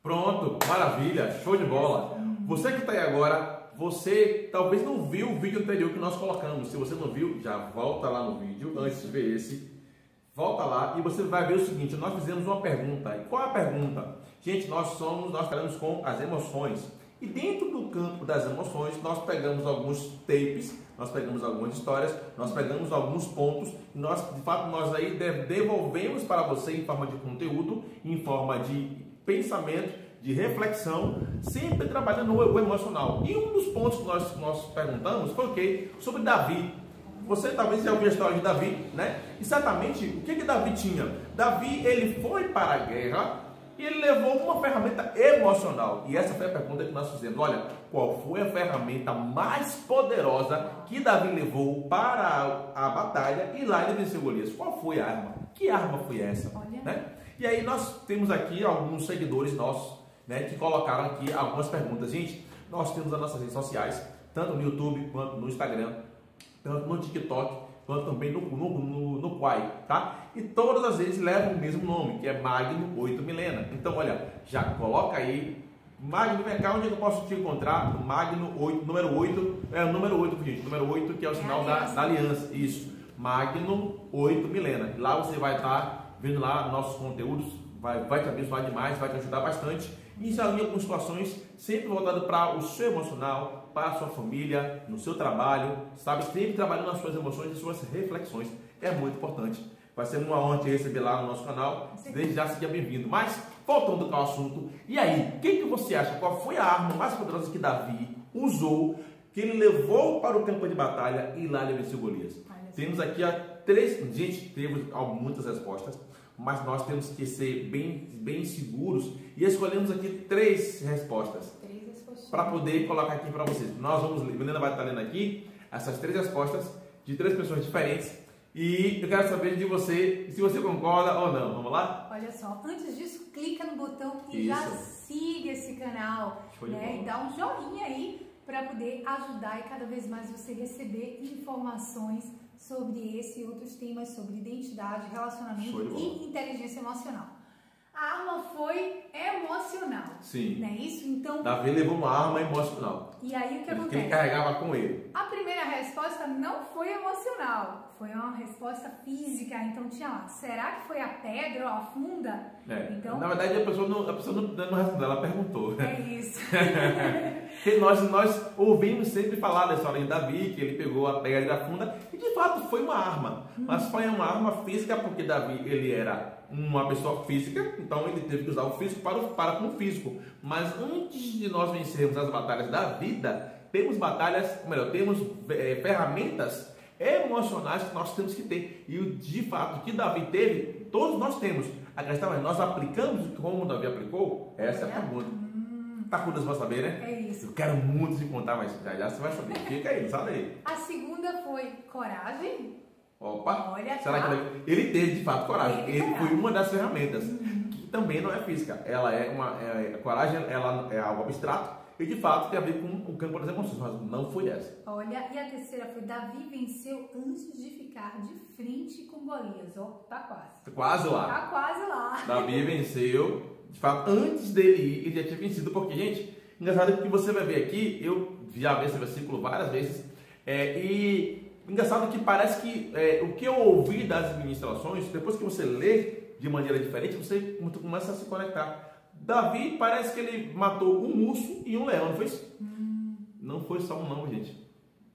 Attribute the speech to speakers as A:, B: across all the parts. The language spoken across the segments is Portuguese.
A: Pronto, maravilha, show de bola. Você que está aí agora, você talvez não viu o vídeo anterior que nós colocamos. Se você não viu, já volta lá no vídeo, antes de ver esse. Volta lá e você vai ver o seguinte, nós fizemos uma pergunta. E qual é a pergunta? Gente, nós trabalhamos com as emoções. E dentro do campo das emoções, nós pegamos alguns tapes, nós pegamos algumas histórias, nós pegamos alguns pontos, e nós, de fato, nós aí devolvemos para você em forma de conteúdo, em forma de pensamento, de reflexão, sempre trabalhando o emocional. E um dos pontos que nós perguntamos foi o quê? Sobre Davi. Você talvez já ouviu a história de Davi, né? E certamente, o que Davi tinha? Davi, ele foi para a guerra e ele levou uma ferramenta emocional. E essa foi a pergunta que nós fizemos. Olha, qual foi a ferramenta mais poderosa que Davi levou para a batalha e lá ele venceu Golias? Qual foi a arma? Que arma foi essa? Né? E aí nós temos aqui alguns seguidores nossos, né, que colocaram aqui algumas perguntas. Gente, nós temos as nossas redes sociais, tanto no YouTube quanto no Instagram, tanto no TikTok, quanto também no Quai, tá? E todas as vezes levam o mesmo nome, que é Magno 8 Milena. Então, olha, já coloca aí, Magno, vem cá, onde é que eu posso te encontrar? Magno 8, número 8, o número 8, gente, número 8, que é o sinal da aliança, isso, Magno 8 Milena. Lá você vai estar vendo lá nossos conteúdos, vai te abençoar demais, vai te ajudar bastante. E isso alinha com situações sempre voltadas para o seu emocional, para a sua família, no seu trabalho, sabe? Sempre trabalhando nas suas emoções e suas reflexões. É muito importante. Vai ser uma honra te receber lá no nosso canal. Desde já seja bem-vindo. Mas, voltando ao assunto, e aí, o que você acha? Qual foi a arma mais poderosa que Davi usou, que ele levou para o campo de batalha e lá ele venceu Golias? Temos aqui temos muitas respostas, mas nós temos que ser bem seguros e escolhemos aqui três respostas para poder colocar aqui para vocês. Milena vai estar lendo aqui essas três respostas de três pessoas diferentes e eu quero saber de você se você concorda ou não. Vamos lá?
B: Olha só, antes disso, clica no botão e já siga esse canal, né? E dá um joinha aí para poder ajudar e cada vez mais você receber informações sobre esse e outros temas, sobre identidade, relacionamento e inteligência emocional. A arma foi emocional.
A: Sim.
B: Não é isso? Então,
A: Davi levou uma arma emocional.
B: E aí o que acontece?
A: Que ele carregava com ele.
B: A primeira resposta não foi emocional, foi uma resposta física. Então tinha lá, será que foi a pedra ou a funda? Então,
A: na verdade a pessoa não respondeu, ela perguntou.
B: É isso.
A: E nós ouvimos sempre falar dessa história de Davi, que ele pegou a pedra da funda, e de fato foi uma arma. Mas foi uma arma física, porque Davi ele era uma pessoa física, então ele teve que usar o físico para com o físico. Mas antes de nós vencermos as batalhas da vida, temos ferramentas emocionais que nós temos que ter. E de fato, o que Davi teve, todos nós temos. A questão é, nós aplicamos como Davi aplicou? Essa é a pergunta. Tá curioso para saber, né?
B: É isso.
A: Eu quero muito te contar, mas já você vai saber. Fica aí, sabe aí.
B: A segunda foi coragem.
A: Opa!
B: Olha,
A: será que ele teve de fato coragem? Ele foi uma das ferramentas, que também não é física. Ela coragem ela é algo abstrato e de fato tem a ver com o campo das emoções, mas não foi essa.
B: Olha, e a terceira foi Davi venceu antes de ficar de frente com Golias. Ó, tá quase.
A: Quase lá.
B: Tá quase lá.
A: Davi venceu, de fato, antes dele ir, ele já tinha vencido, porque, gente, engraçado que você vai ver aqui, eu já vi esse versículo várias vezes, e engraçado que parece que o que eu ouvi das ministrações, depois que você lê de maneira diferente, você começa a se conectar. Davi parece que ele matou um urso e um leão, não foi isso? Não foi só um não, gente.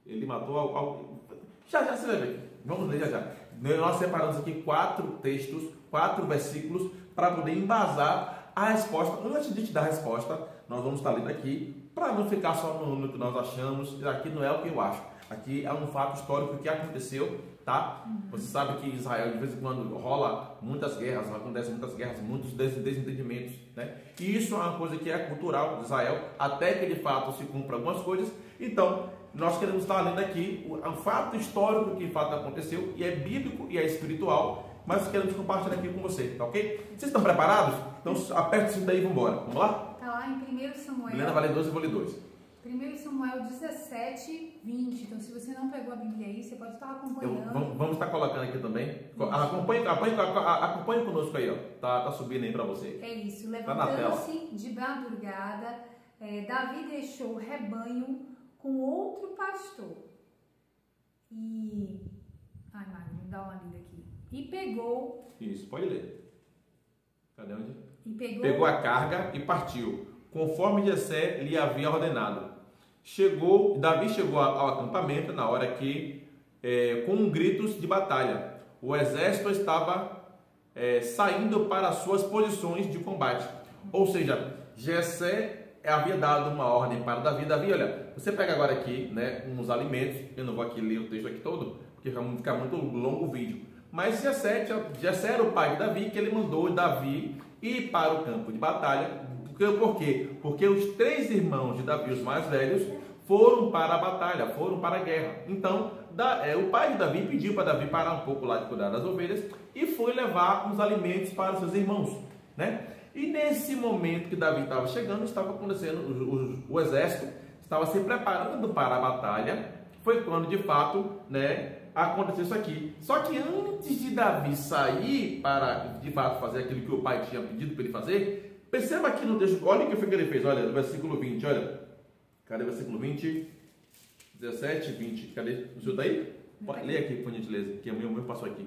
A: Ele matou algo. Já você vai ver. Vamos ler já. Nós separamos aqui 4 textos, 4 versículos para poder embasar a resposta. Antes de te dar a resposta, nós vamos estar lendo aqui para não ficar só no que nós achamos. Aqui não é o que eu acho. Aqui é um fato histórico que aconteceu, tá? Você sabe que Israel, de vez em quando, rola muitas guerras, acontecem muitas guerras, muitos desentendimentos, né? E isso é uma coisa que é cultural de Israel, até que de fato se cumpra algumas coisas. Então, nós queremos estar lendo aqui o fato histórico que de fato aconteceu, e é bíblico e é espiritual, mas queremos compartilhar aqui com você, tá ok? Vocês estão preparados? Então, aperte o cinto aí e vamos embora. Vamos lá?
B: Tá lá em 1 Samuel.
A: Helena vai ler 2 e vou ler 2.
B: 1 Samuel 17, 20. Então, se você não pegou a Bíblia aí, você pode estar acompanhando.
A: Vamos estar colocando aqui também. Acompanhe conosco aí, ó. Tá subindo aí para você.
B: É isso. Levantando-se de madrugada, Davi deixou o rebanho com outro pastor. Ai, Mário, vamos dar uma lida aqui. E pegou...
A: Isso, pode ler. Cadê onde?
B: Pegou
A: a carga e partiu, conforme Jessé lhe havia ordenado. Davi chegou ao acampamento na hora que, com gritos de batalha, o exército estava saindo para suas posições de combate. Ou seja, Jessé havia dado uma ordem para Davi. Davi, olha, você pega agora aqui, né, uns alimentos. Eu não vou aqui ler o texto aqui todo, porque vai ficar muito longo o vídeo. Mas Jessé era o pai de Davi, que ele mandou Davi ir para o campo de batalha. Por quê? Porque os 3 irmãos de Davi, os mais velhos, foram para a batalha, foram para a guerra. Então, o pai de Davi pediu para Davi parar um pouco lá de cuidar das ovelhas e foi levar os alimentos para seus irmãos, né? E nesse momento que Davi estava chegando, estava acontecendo, o exército estava se preparando para a batalha. Foi quando, de fato, né, aconteceu isso aqui. Só que antes de Davi sair para, de fato, fazer aquilo que o pai tinha pedido para ele fazer, perceba aqui no texto, olha o que foi que ele fez, olha, no versículo 20, olha. Cadê o versículo 20? 17, 20, cadê? O senhor está aí? Lê aqui, por gentileza, que o meu passou aqui.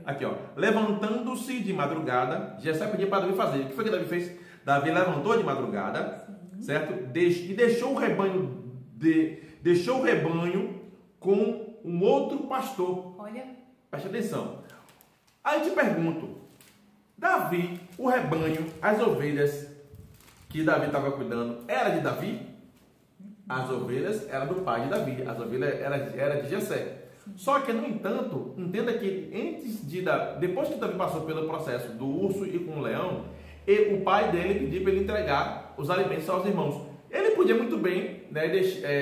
A: Aqui, ó. Levantando-se de madrugada, Jessé pediu para Davi fazer. O que foi que Davi fez? Davi levantou de madrugada, certo? E deixou o rebanho com um outro pastor.
B: Olha.
A: Preste atenção. Aí eu te pergunto, Davi, o rebanho, as ovelhas que Davi estava cuidando, era de Davi? As ovelhas eram do pai de Davi, as ovelhas eram de Jessé. Só que, no entanto, entenda que depois que Davi passou pelo processo do urso e com o leão, o pai dele pediu para ele entregar os alimentos aos irmãos. Ele podia muito bem, né,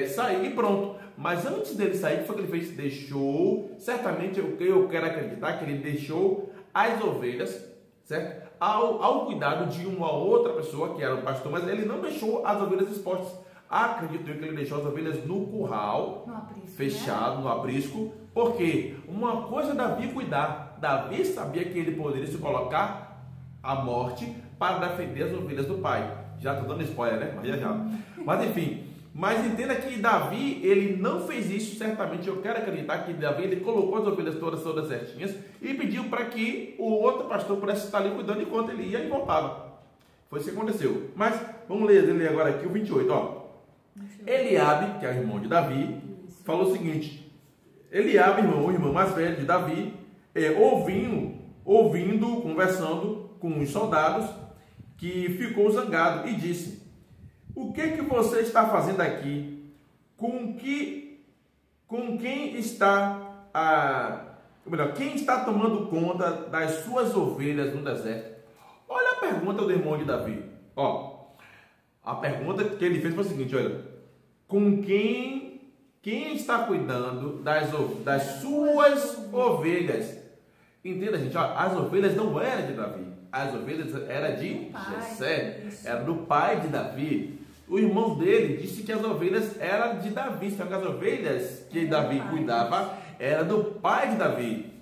A: sair e pronto. Mas antes dele sair, o que foi que ele fez? Deixou, certamente eu quero acreditar que ele deixou as ovelhas, certo? Ao cuidado de uma outra pessoa, que era o pastor, mas ele não deixou as ovelhas expostas. Acredito eu que ele deixou as ovelhas no curral, fechado, né? No aprisco, porque uma coisa Davi cuidar. Davi sabia que ele poderia se colocar à morte para defender as ovelhas do pai. Já estou dando spoiler, né? Mas enfim, mas entenda que Davi, ele não fez isso, certamente eu quero acreditar que Davi, ele colocou as ovelhas todas certinhas e pediu para que o outro pastor pudesse estar ali cuidando enquanto ele ia e voltava. Foi isso que aconteceu. Mas vamos ler agora aqui o 28, ó. Eliabe, que é o irmão de Davi, falou o seguinte: Eliabe, o irmão mais velho de Davi, ouvindo, conversando com os soldados, que ficou zangado e disse: o que você está fazendo aqui? Com quem está quem está tomando conta das suas ovelhas no deserto? Olha a pergunta do irmão de Davi. Ó, a pergunta que ele fez foi a seguinte, olha: com quem está cuidando das suas ovelhas? Entenda, gente, ó, as ovelhas não eram de Davi, as ovelhas eram de Jessé, era do pai de Davi. O irmão dele disse que as ovelhas eram de Davi, só que as ovelhas que Davi cuidava eram do pai de Davi.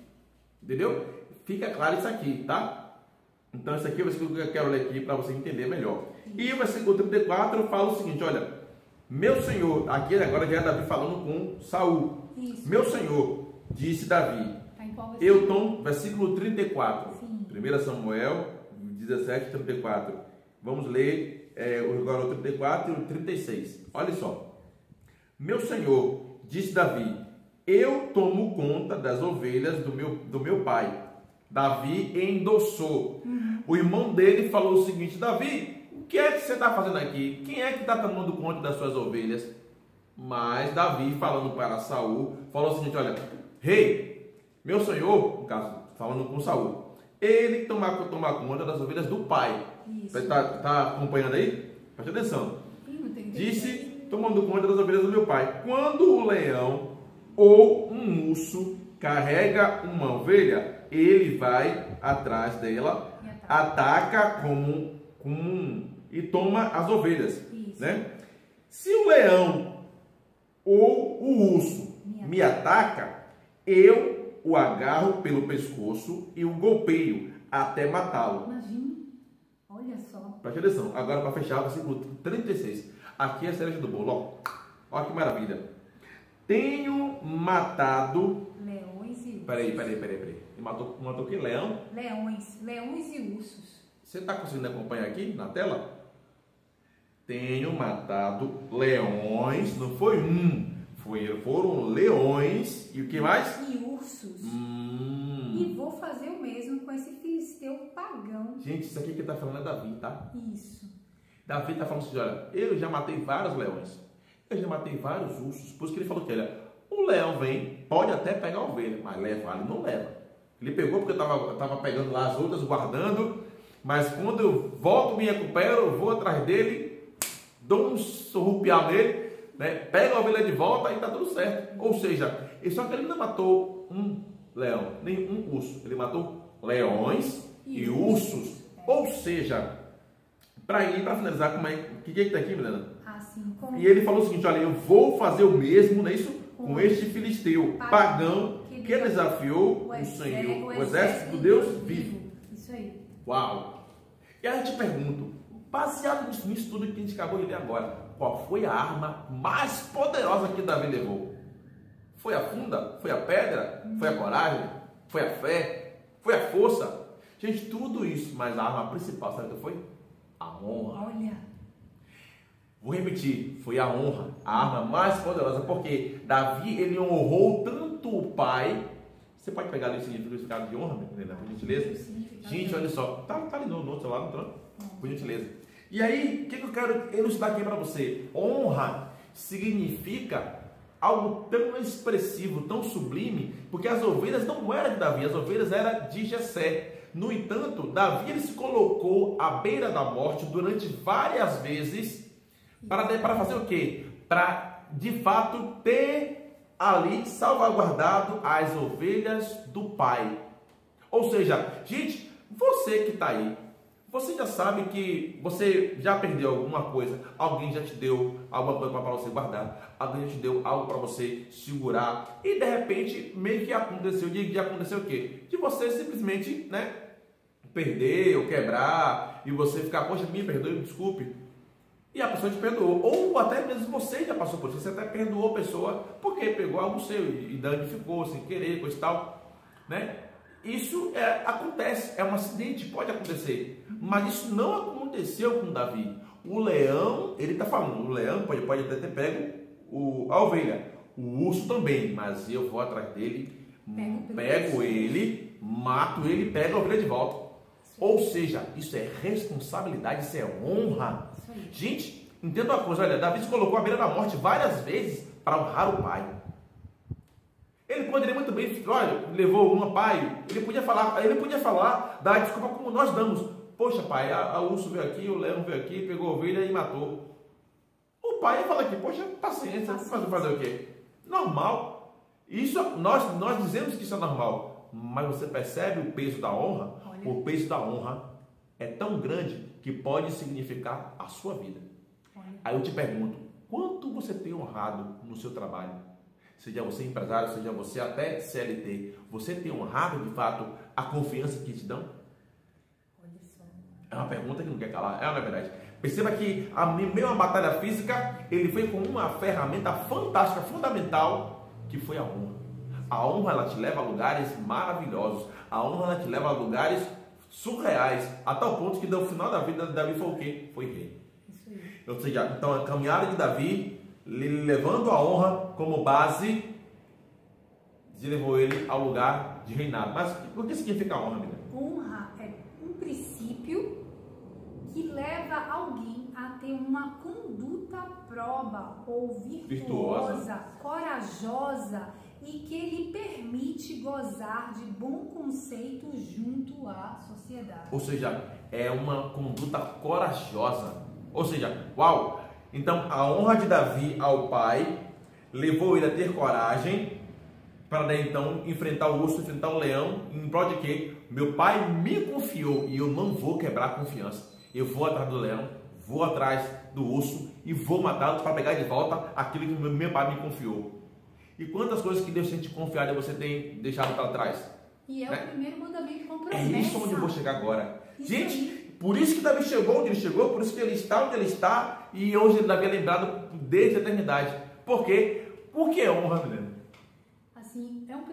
A: Entendeu? Fica claro isso aqui, tá? Então, esse aqui é o versículo que eu quero ler aqui para você entender melhor. E o versículo 34 fala o seguinte, olha: meu senhor, aqui agora já é Davi falando com Saul. Isso. Meu senhor, disse Davi, eu tomo, versículo 34, sim. 1 Samuel 17, 34. Vamos ler agora o 34 e o 36. Olha só. Meu senhor, disse Davi, eu tomo conta das ovelhas do meu pai. Davi endossou. O irmão dele falou o seguinte: Davi, o que é que você está fazendo aqui? Quem é que está tomando conta das suas ovelhas? Mas Davi, falando para Saul, falou o seguinte: olha, rei, meu senhor, no caso, falando com Saul, ele toma conta das ovelhas do pai. Está acompanhando aí? Preste atenção. Disse, tomando conta das ovelhas do meu pai. Quando o leão ou um urso carrega uma ovelha, ele vai atrás dela, ataca e toma as ovelhas, né? Se o leão ou o urso me ataca, eu o agarro pelo pescoço e o golpeio até matá-lo.
B: Imagina, olha só.
A: Preste atenção. Agora, para fechar, versículo 36. Aqui é a cereja do bolo. Olha que maravilha. Tenho matado...
B: Leões e ursos.
A: Peraí. E matou o que? Leão?
B: Leões e ursos.
A: Você está conseguindo acompanhar aqui na tela? Tenho matado leões, não foi foram leões e o que mais?
B: E ursos. E vou fazer o mesmo com esse filisteu pagão.
A: Gente, isso aqui que está falando é Davi, tá?
B: Isso.
A: Davi está falando assim, olha, eu já matei vários leões, eu já matei vários ursos, por isso que ele falou que olha, o leão vem, pode até pegar a ovelha, mas levar ele não leva. Ele pegou porque eu estava pegando lá as outras, guardando, mas quando eu volto, me recupero, eu vou atrás dele, dou um surrupial nele, né? Pego a ovelha de volta e está tudo certo. Ou seja, só que ele não matou um leão, nem um urso, ele matou leões e ursos. Ou seja, para finalizar, o que está aqui, Milena?
B: Assim,
A: e ele falou o seguinte, olha, eu vou fazer o mesmo, não é isso? Com este filisteu pagão que desafiou o Senhor, o exército do Deus vivo.
B: Isso aí.
A: Uau! E aí eu te pergunto, baseado nisso tudo que a gente acabou de ler agora, qual foi a arma mais poderosa que Davi levou? Foi a funda? Foi a pedra? Foi a coragem? Foi a fé? Foi a força? Gente, tudo isso, mas a arma principal, sabe o que foi? A honra.
B: Olha.
A: Vou repetir, foi a honra, a arma mais poderosa, porque Davi, ele honrou tanto o pai. Você pode pegar ali o significado de honra, Helena, por gentileza? Gente, olha só, tá ali no outro lado, não tá? Por gentileza. E aí, o que eu quero elucidar aqui para você? Honra significa algo tão expressivo, tão sublime, porque as ovelhas não eram de Davi, as ovelhas eram de Jessé. No entanto, Davi ele se colocou à beira da morte durante várias vezes para fazer o quê? Para, de fato, ter ali salvaguardado as ovelhas do pai. Ou seja, gente, você que está aí, você já sabe que você já perdeu alguma coisa, alguém já te deu alguma coisa para você guardar, alguém já te deu algo para você segurar e de repente meio que aconteceu, de acontecer o quê? De você simplesmente, né, perder ou quebrar e você ficar, poxa, me perdoe, me desculpe, e a pessoa te perdoou, ou até mesmo você já passou por isso, você até perdoou a pessoa porque pegou algo seu e danificou sem querer, coisa e tal, né? Isso acontece, é um acidente, pode acontecer, mas isso não aconteceu com Davi. O leão, ele está falando, o leão pode até ter pego a ovelha, o urso também, mas eu vou atrás dele, pego ele, mato ele e pego a ovelha de volta. Ou seja, isso é responsabilidade, isso é honra. Gente, entenda uma coisa, olha, Davi se colocou à beira da morte várias vezes para honrar o pai. Ele poderia muito bem, olha, levou uma pai, ele podia falar, dar desculpa como nós damos. Poxa, pai, a urso veio aqui, o leão veio aqui, pegou a ovelha e matou. O pai ia falar aqui, poxa, paciência, fazer o quê? Normal. Isso, nós dizemos que isso é normal, mas você percebe o peso da honra? Olha. O peso da honra é tão grande que pode significar a sua vida. Olha. Aí eu te pergunto, quanto você tem honrado no seu trabalho? Seja você empresário, seja você até CLT, você tem honrado de fato a confiança que te dão? É uma pergunta que não quer calar, é uma verdade. Perceba que meio a batalha física, ele veio com uma ferramenta fantástica, fundamental, que foi a honra. A honra, ela te leva a lugares maravilhosos, a honra, ela te leva a lugares surreais, a tal ponto que no final da vida de Davi foi o quê? Foi rei. Ou seja, então a caminhada de Davi, levando a honra como base, levou ele ao lugar de reinado. Mas o que significa honra, amiga?
B: Honra é um princípio que leva alguém a ter uma conduta proba ou virtuosa, corajosa e que lhe permite gozar de bom conceito junto à sociedade.
A: Ou seja, é uma conduta corajosa. Ou seja, uau! Então, a honra de Davi ao pai levou ele a ter coragem para daí então enfrentar o urso, enfrentar o leão, em prol de quê? Meu pai me confiou e eu não vou quebrar a confiança. Eu vou atrás do leão, vou atrás do osso e vou matá-lo para pegar de volta aquilo que meu pai me confiou. E quantas coisas que Deus tem te confiado e você tem deixado para trás?
B: E é, né? O primeiro mandamento com promessa.
A: É isso onde eu vou chegar agora. Gente, por isso que Davi chegou onde ele chegou, por isso que ele está onde ele está, e hoje Davi é lembrado desde a eternidade. Por quê? Porque é honra, Milena.
B: Assim, é um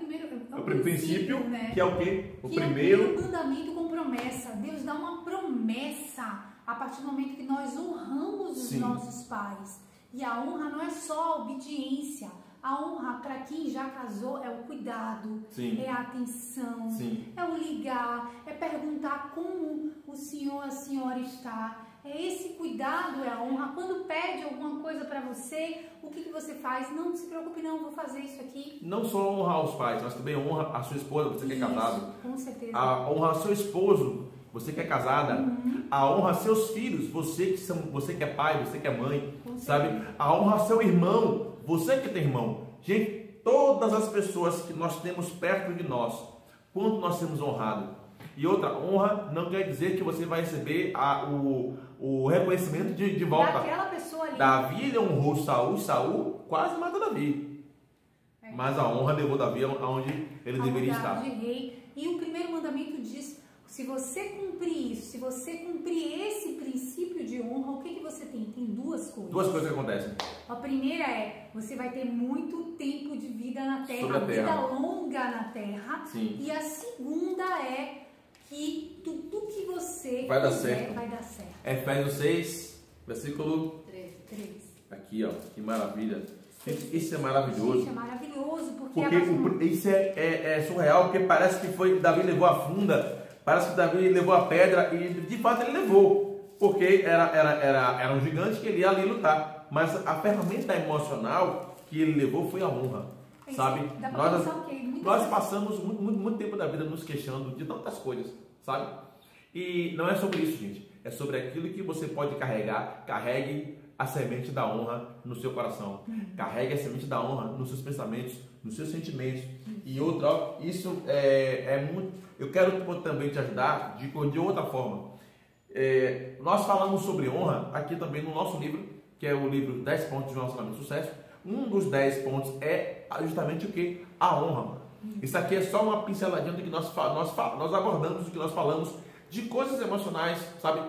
A: princípio, né? Que é o quê?
B: O primeiro mandamento com promessa. Deus dá uma promessa a partir do momento que nós honramos os nossos pais. E a honra não é só a obediência. A honra, para quem já casou, é o cuidado, é a atenção, é o ligar, é perguntar como o senhor, a senhora está. É esse cuidado, é a honra. Quando pede alguma coisa para você, o que você faz? Não se preocupe, não, vou fazer isso aqui.
A: Não só honrar os pais, mas também honra a sua esposa, você que é casado.
B: Com certeza.
A: A honra seu esposo, você que é casada. A honra seus filhos, você que é pai, você que é mãe, sabe? A honra seu irmão, você que tem irmão. Gente, todas as pessoas que nós temos perto de nós, quanto nós temos honrado. E outra, honra não quer dizer que você vai receber o reconhecimento de volta.
B: Daquela pessoa ali.
A: Davi ele honrou Saul, Saul quase mata Davi. Mas a honra levou Davi aonde ele deveria estar.
B: De rei. E o primeiro mandamento diz: se você cumprir isso, se você cumprir esse princípio de honra, o que você tem? Tem duas coisas.
A: Duas coisas que acontecem.
B: A primeira é, você vai ter muito tempo de vida na terra,
A: sobre a terra.
B: Vida longa na terra.
A: Sim.
B: E a segunda é que tudo que você
A: vai dar certo.
B: Vai dar certo.
A: Efésios 6, versículo
B: 3.
A: Aqui, ó, que maravilha. Isso é maravilhoso.
B: Isso é maravilhoso, porque
A: isso é surreal, porque parece que foi Davi levou a funda, parece que Davi levou a pedra, e de fato ele levou, porque era um gigante que ele ia ali lutar. Mas a ferramenta emocional que ele levou foi a honra. Sabe? Nós passamos muito tempo da vida nos queixando de tantas coisas, sabe? E não é sobre isso, gente. É sobre aquilo que você pode carregar. Carregue a semente da honra no seu coração. Carregue a semente da honra nos seus pensamentos, nos seus sentimentos. E outra, isso é muito... Eu quero também te ajudar de outra forma. Nós falamos sobre honra aqui também no nosso livro, que é o livro 10 pontos de um relacionamento de sucesso. Um dos 10 pontos é justamente o que? A honra. Isso aqui é só uma pinceladinha do que nós abordamos, do que nós falamos, de coisas emocionais, sabe?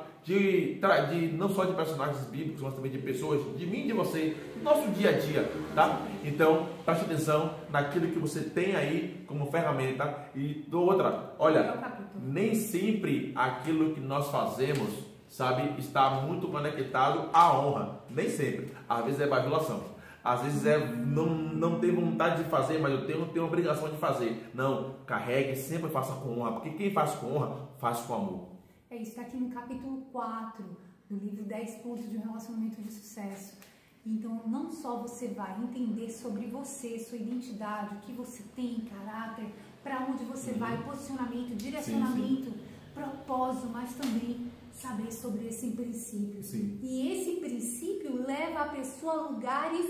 A: Não só de personagens bíblicos, mas também de pessoas, de mim e de você, do nosso dia a dia, tá? Então, preste atenção naquilo que você tem aí como ferramenta. E outra, olha, nem sempre aquilo que nós fazemos, sabe, está muito conectado à honra. Nem sempre. Às vezes é bajulação. Às vezes não tem vontade de fazer, mas eu tenho obrigação de fazer. Não, carregue, sempre faça com honra, porque quem faz com honra, faz com amor.
B: É isso, está aqui no capítulo 4 do livro 10 pontos de um relacionamento de sucesso. Então, não só você vai entender sobre você, sua identidade, o que você tem, caráter, para onde você vai, posicionamento, direcionamento, propósito, mas também saber sobre esse princípio. E esse princípio leva a pessoa a lugares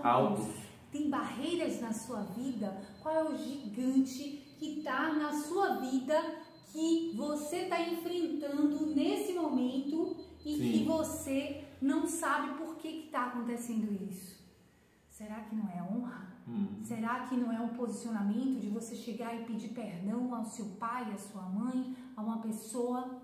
B: altos. Tem barreiras na sua vida? Qual é o gigante que está na sua vida que você está enfrentando nesse momento e que você não sabe por que está acontecendo isso? Será que não é honra? Será que não é um posicionamento de você chegar e pedir perdão ao seu pai, à sua mãe, a uma pessoa?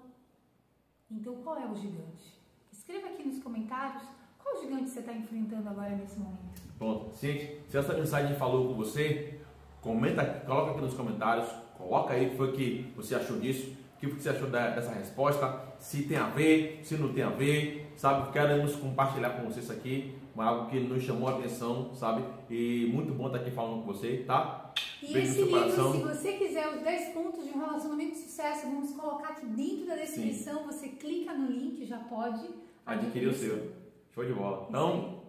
B: Então, qual é o gigante? Escreva aqui nos comentários qual gigante você está enfrentando agora nesse momento.
A: Pronto. Gente, se essa mensagem falou com você, comenta, coloca aqui nos comentários, coloca aí o que foi que você achou disso, o que você achou dessa resposta, se tem a ver, se não tem a ver, sabe? Queremos compartilhar com vocês aqui, algo que nos chamou a atenção, sabe? E muito bom estar aqui falando com você, tá?
B: E beijo esse livro, se você quiser os 10 pontos de um relacionamento de sucesso, vamos colocar aqui dentro da descrição, você clica no link, já pode
A: adquirir o seu. Show de bola. Então,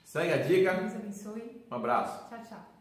A: segue a dica.
B: Deus abençoe.
A: Um abraço.
B: Tchau, tchau.